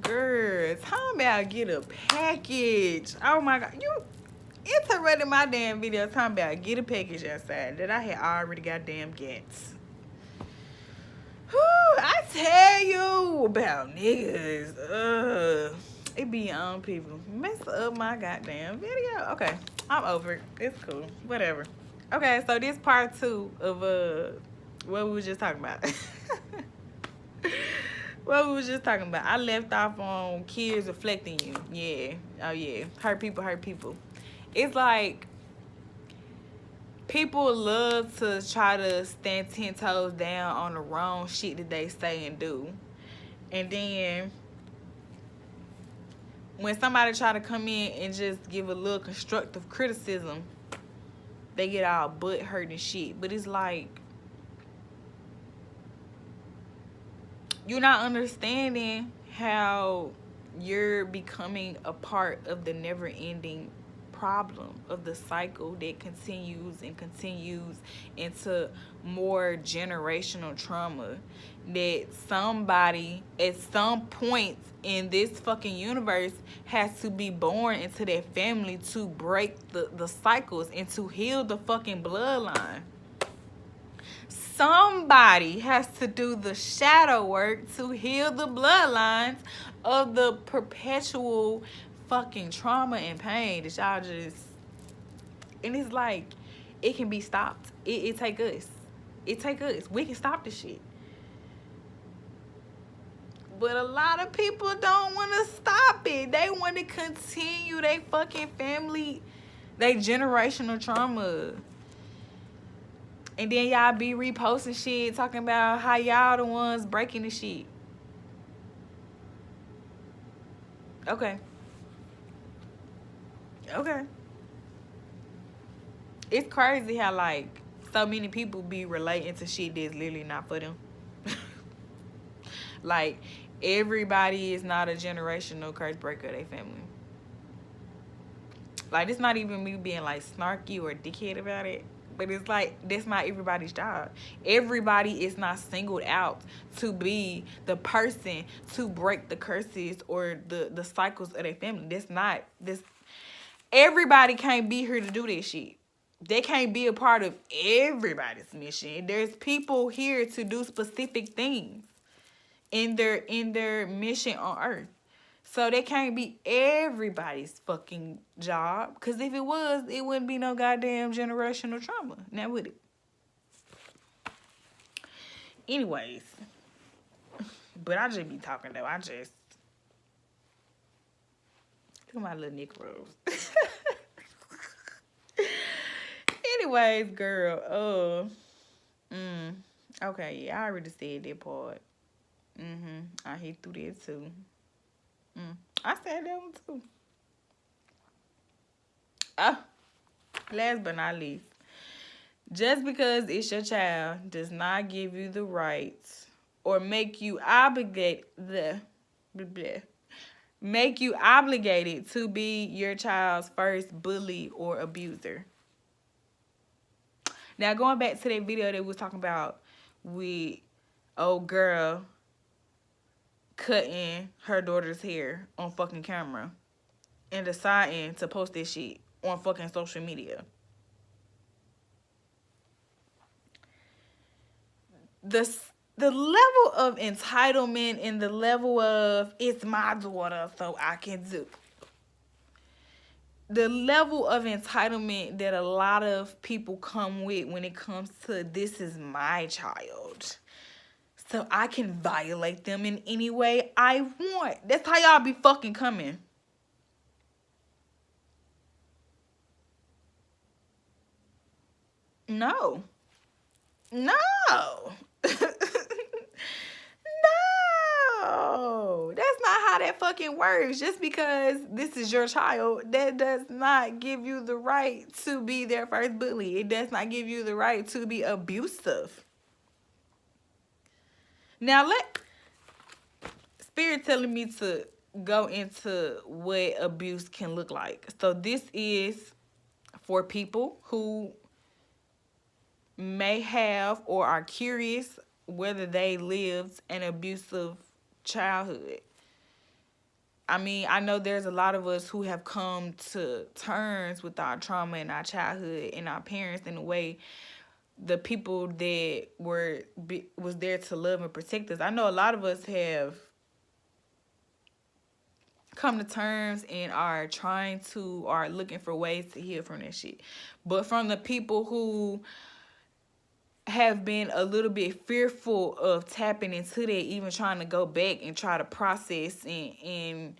Girl, talking about get a package. Oh my god. You interrupted my damn video talking about get a package outside that I had already goddamn gets. Whew, I tell you about niggas. It be on people. Mess up my goddamn video. Okay, I'm over it. It's cool. Whatever. Okay, so this part 2 of what we was just talking about. What we was just talking about. I left off on kids reflecting you. Yeah. Oh yeah. Hurt people hurt people. It's like people love to try to stand 10 toes down on the wrong shit that they say and do. And then when somebody try to come in and just give a little constructive criticism, they get all butt hurt and shit. But it's like, you're not understanding how you're becoming a part of the never-ending problem of the cycle that continues and continues into more generational trauma, that somebody at some point in this fucking universe has to be born into that family to break the cycles and to heal the fucking bloodline. Somebody has to do the shadow work to heal the bloodlines of the perpetual fucking trauma and pain that y'all just... And it's like, it can be stopped. It take us. It take us. We can stop this shit. But a lot of people don't want to stop it. They want to continue their fucking family, their generational trauma. And then y'all be reposting shit talking about how y'all the ones breaking the shit. Okay. Okay. It's crazy how, like, so many people be relating to shit that's literally not for them. Like, everybody is not a generational curse breaker of their family. Like, it's not even me being, like, snarky or dickhead about it. But it's like, that's not everybody's job. Everybody is not singled out to be the person to break the curses or the cycles of their family. That's not this. Everybody can't be here to do this shit. They can't be a part of everybody's mission. There's people here to do specific things in their mission on earth. So that can't be everybody's fucking job. Because if it was, it wouldn't be no goddamn generational trauma. Now would it? Anyways. But I just be talking though. I just... Look at my little Negroes. Anyways, girl. Okay, yeah, I already said that part. I hit through that too. I said that one too. Last but not least, just because it's your child does not give you the right or make you obligated to be your child's first bully or abuser. Now, going back to that video that we was talking about with old girl cutting her daughter's hair on fucking camera and deciding to post this shit on fucking social media. The level of entitlement and the level of, it's my daughter so I can do. The level of entitlement that a lot of people come with when it comes to, this is my child, so I can violate them in any way I want. That's how y'all be fucking coming. No. No. No. That's not how that fucking works. Just because this is your child, that does not give you the right to be their first bully. It does not give you the right to be abusive. Now, Spirit telling me to go into what abuse can look like. So this is for people who may have or are curious whether they lived an abusive childhood. I mean, I know there's a lot of us who have come to terms with our trauma in our childhood and our parents in a way the people that was there to love and protect us. I know a lot of us have come to terms and are looking for ways to heal from that shit. But from the people who have been a little bit fearful of tapping into that, even trying to go back and try to process and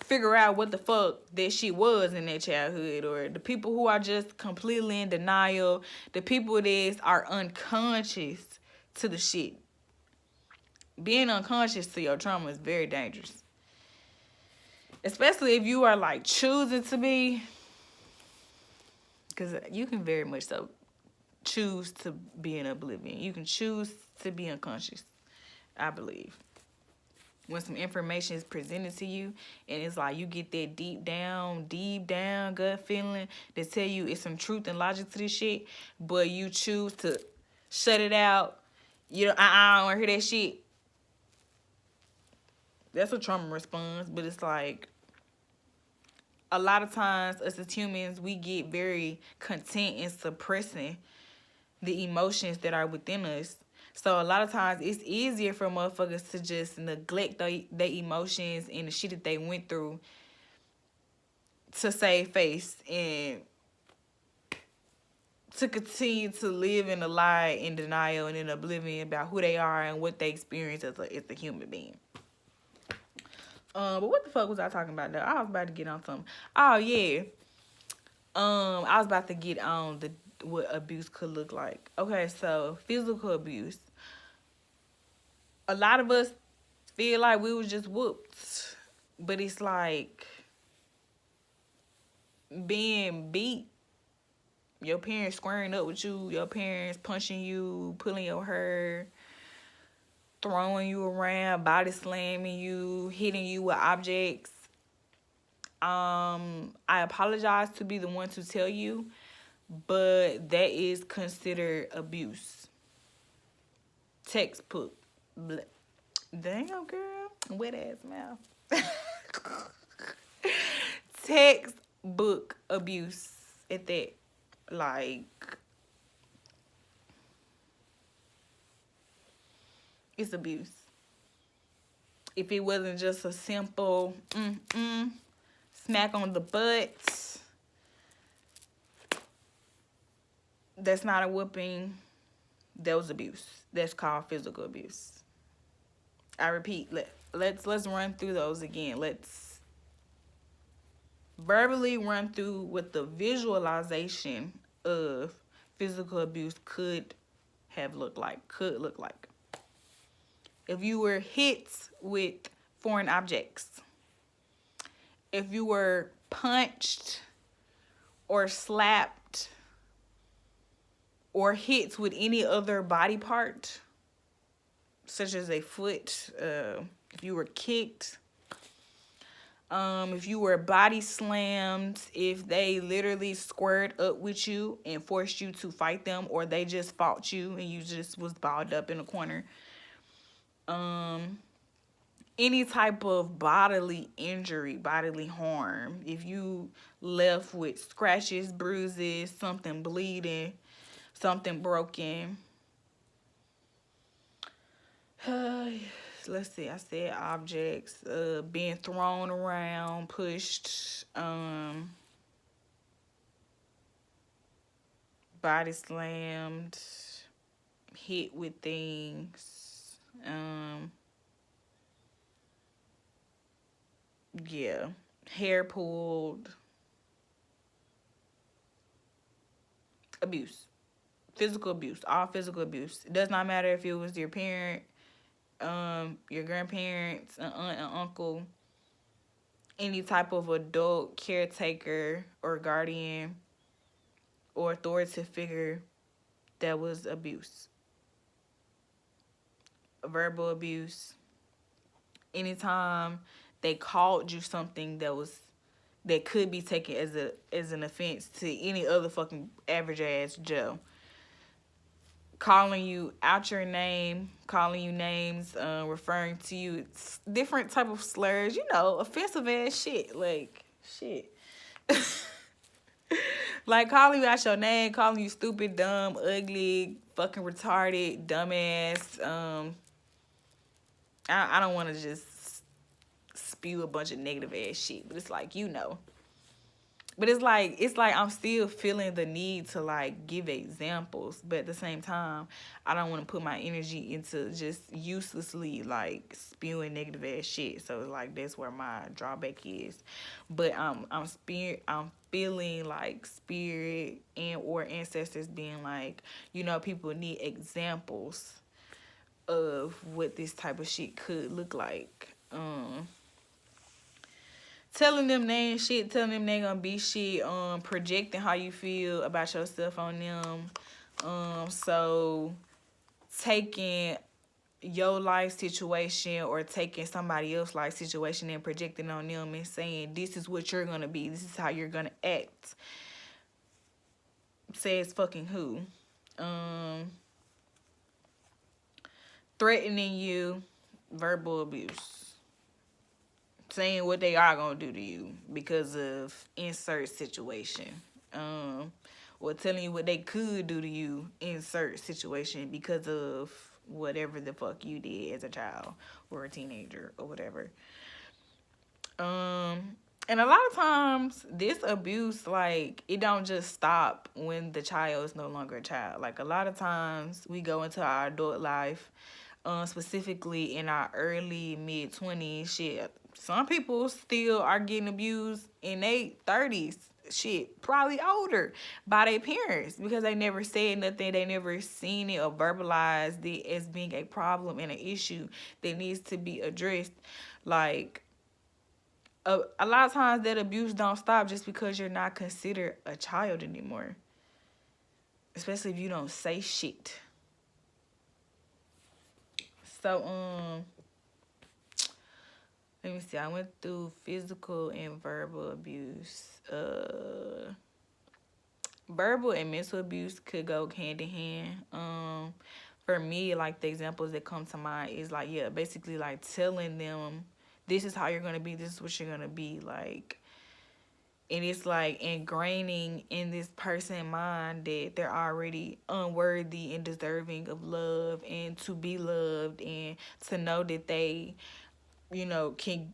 figure out what the fuck that shit was in their childhood, or the people who are just completely in denial, the people that are unconscious to the shit. Being unconscious to your trauma is very dangerous. Especially if you are like choosing to be, because you can very much so choose to be in oblivion. You can choose to be unconscious, I believe. When some information is presented to you and it's like you get that deep down gut feeling that tell you it's some truth and logic to this shit, but you choose to shut it out. You know, I don't want to hear that shit. That's a trauma response, but it's like a lot of times us as humans, we get very content in suppressing the emotions that are within us. So a lot of times it's easier for motherfuckers to just neglect their emotions and the shit that they went through to save face and to continue to live in a lie, in denial, and in oblivion about who they are and what they experience as a human being. But what the fuck was I talking about though? I was about to get on something. Oh yeah. I was about to get on what abuse could look like. Okay, so physical abuse. A lot of us feel like we was just whooped, but it's like being beat. Your parents squaring up with you. Your parents punching you, pulling your hair, throwing you around, body slamming you, hitting you with objects. I apologize to be the one to tell you, but that is considered abuse. Textbook. Damn, girl. Wet ass mouth. Textbook abuse at that. Like, it's abuse. If it wasn't just a simple smack on the butt, that's not a whooping. That was abuse. That's called physical abuse. I repeat, let's run through those again. Let's verbally run through what the visualization of physical abuse could look like. If you were hit with foreign objects, if you were punched or slapped or hit with any other body part, such as a foot, if you were kicked, if you were body slammed, if they literally squared up with you and forced you to fight them, or they just fought you and you just was balled up in a corner. Any type of bodily injury, bodily harm. If you left with scratches, bruises, something bleeding, something broken. Let's see, I said objects, being thrown around, pushed, body slammed, hit with things, yeah, hair pulled, abuse, physical abuse, all physical abuse. It does not matter if it was your parent, your grandparents, an aunt, an uncle, any type of adult caretaker or guardian or authoritative figure, that was abuse. Verbal abuse. Anytime they called you something that could be taken as an offense to any other fucking average ass Joe. calling you out your name, calling you names, referring to you different type of slurs, offensive ass shit, like shit. Like calling you out your name, calling you stupid, dumb, ugly, fucking retarded, dumbass. I don't want to just spew a bunch of negative ass shit, but it's like But it's like I'm still feeling the need to like give examples, but at the same time, I don't want to put my energy into just uselessly like spewing negative ass shit. So like that's where my drawback is. But I'm feeling like spirit and or ancestors being like, people need examples of what this type of shit could look like. Telling them they ain't shit, telling them they gonna be shit, projecting how you feel about yourself on them. So taking your life situation or taking somebody else's life situation and projecting on them and saying this is what you're gonna be, this is how you're gonna act. Says fucking who? Threatening you, verbal abuse. Saying what they are gonna do to you because of insert situation, or telling you what they could do to you insert situation because of whatever the fuck you did as a child or a teenager or whatever. And a lot of times this abuse, like, it don't just stop when the child is no longer a child. Like, a lot of times we go into our adult life, specifically in our early mid-20s, shit. Some people still are getting abused in their 30s, shit, probably older, by their parents because they never said nothing. They never seen it or verbalized it as being a problem and an issue that needs to be addressed. Like, a lot of times that abuse don't stop just because you're not considered a child anymore. Especially if you don't say shit. So, let me see. I went through physical and verbal abuse. Verbal and mental abuse could go hand in hand. For me, like, the examples that come to mind is like, yeah, basically like telling them this is how you're gonna be, this is what you're gonna be, like, and it's like ingraining in this person's mind that they're already unworthy and deserving of love and to be loved and to know that they, can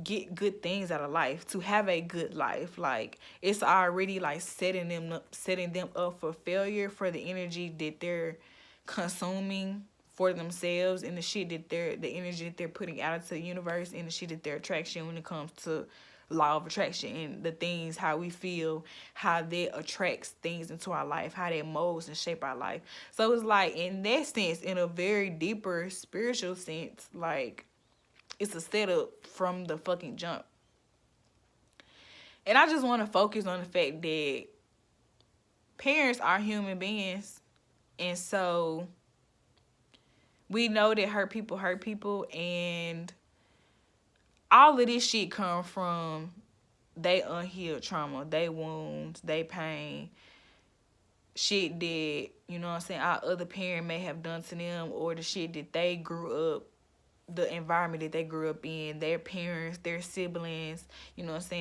get good things out of life, to have a good life. Like, it's already like setting them up for failure for the energy that they're consuming for themselves and the energy that they're putting out into the universe and the shit that they're attraction when it comes to law of attraction and the things, how we feel, how that attracts things into our life, how that molds and shape our life. So it's like, in that sense, in a very deeper spiritual sense, like, it's a setup from the fucking jump. And I just want to focus on the fact that parents are human beings. And so we know that hurt people. And all of this shit come from they unhealed trauma, they wounds, they pain. Shit that, our other parent may have done to them, or the shit that they grew up, the environment that they grew up in, their parents, their siblings,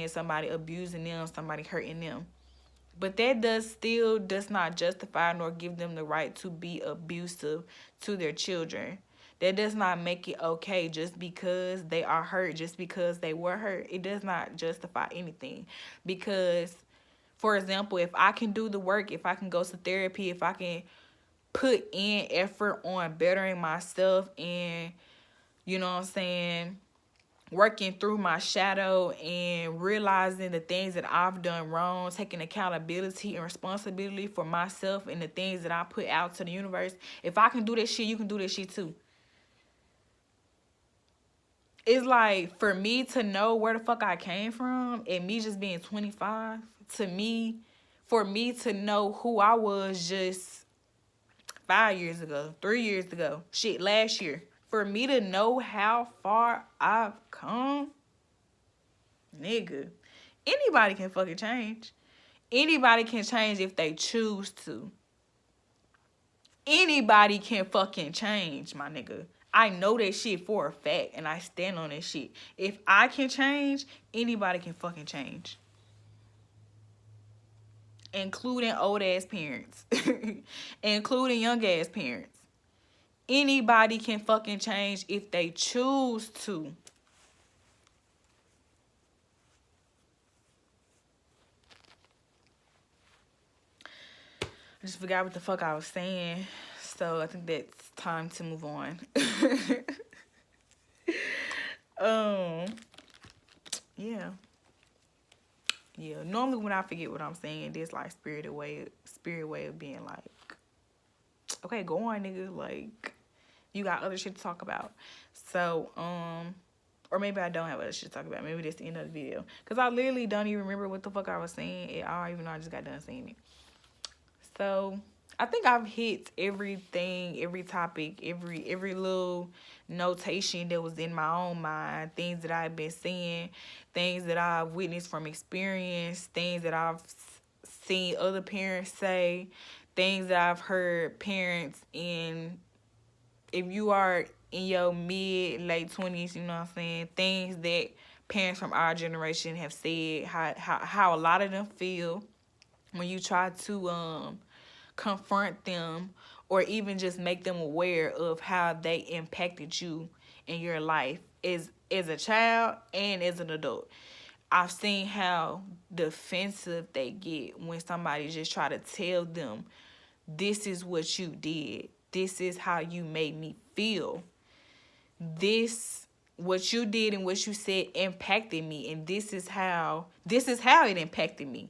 somebody abusing them, somebody hurting them. But that does not justify nor give them the right to be abusive to their children. That does not make it okay just because they are hurt, just because they were hurt. It does not justify anything. Because, for example, if I can do the work, if I can go to therapy, if I can put in effort on bettering myself and, working through my shadow and realizing the things that I've done wrong, taking accountability and responsibility for myself and the things that I put out to the universe. If I can do that shit, you can do that shit too. It's like, for me to know where the fuck I came from and me just being 25, for me to know who I was just 5 years ago, 3 years ago, shit, last year. For me to know how far I've come, nigga, anybody can fucking change. Anybody can change if they choose to. Anybody can fucking change, my nigga. I know that shit for a fact, and I stand on that shit. If I can change, anybody can fucking change. Including old ass parents. Including young ass parents. Anybody can fucking change if they choose to. I just forgot what the fuck I was saying. So I think that's time to move on. Yeah. Yeah. Normally when I forget what I'm saying, there's like spirit way of being like, okay, go on, nigga. Like, you got other shit to talk about. So, or maybe I don't have other shit to talk about. Maybe that's the end of the video. Because I literally don't even remember what the fuck I was saying at all, even though I just got done saying it. So, I think I've hit everything, every topic, every little notation that was in my own mind. Things that I've been seeing, things that I've witnessed from experience, things that I've seen other parents say, things that I've heard parents in, if you are in your mid, late 20s, you know what I'm saying, things that parents from our generation have said, how a lot of them feel when you try to confront them or even just make them aware of how they impacted you in your life as a child and as an adult. I've seen how defensive they get when somebody just try to tell them, this is what you did. This is how you made me feel. What you did and what you said impacted me, and this is how it impacted me.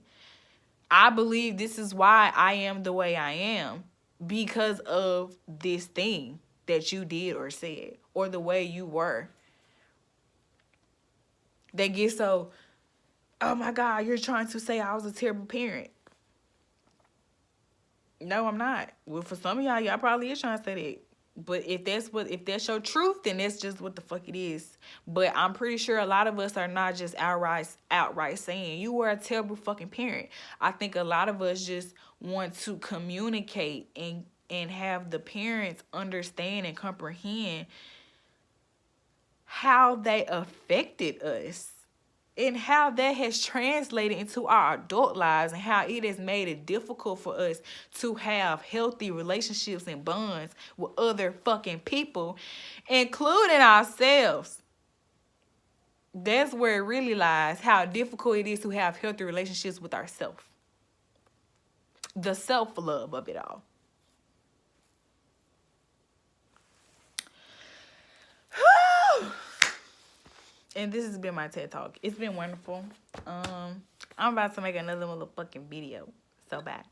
I believe this is why I am the way I am, because of this thing that you did or said, or the way you were. They get so, oh my God, you're trying to say I was a terrible parent. No, I'm not. Well, for some of y'all probably is trying to say that. But if that's your truth, then that's just what the fuck it is. But I'm pretty sure a lot of us are not just outright saying you were a terrible fucking parent. I think a lot of us just want to communicate and have the parents understand and comprehend how they affected us and how that has translated into our adult lives, and how it has made it difficult for us to have healthy relationships and bonds with other fucking people, including ourselves. That's where it really lies, how difficult it is to have healthy relationships with ourselves. The self-love of it all. And this has been my TED Talk. It's been wonderful. I'm about to make another motherfucking video. So bad.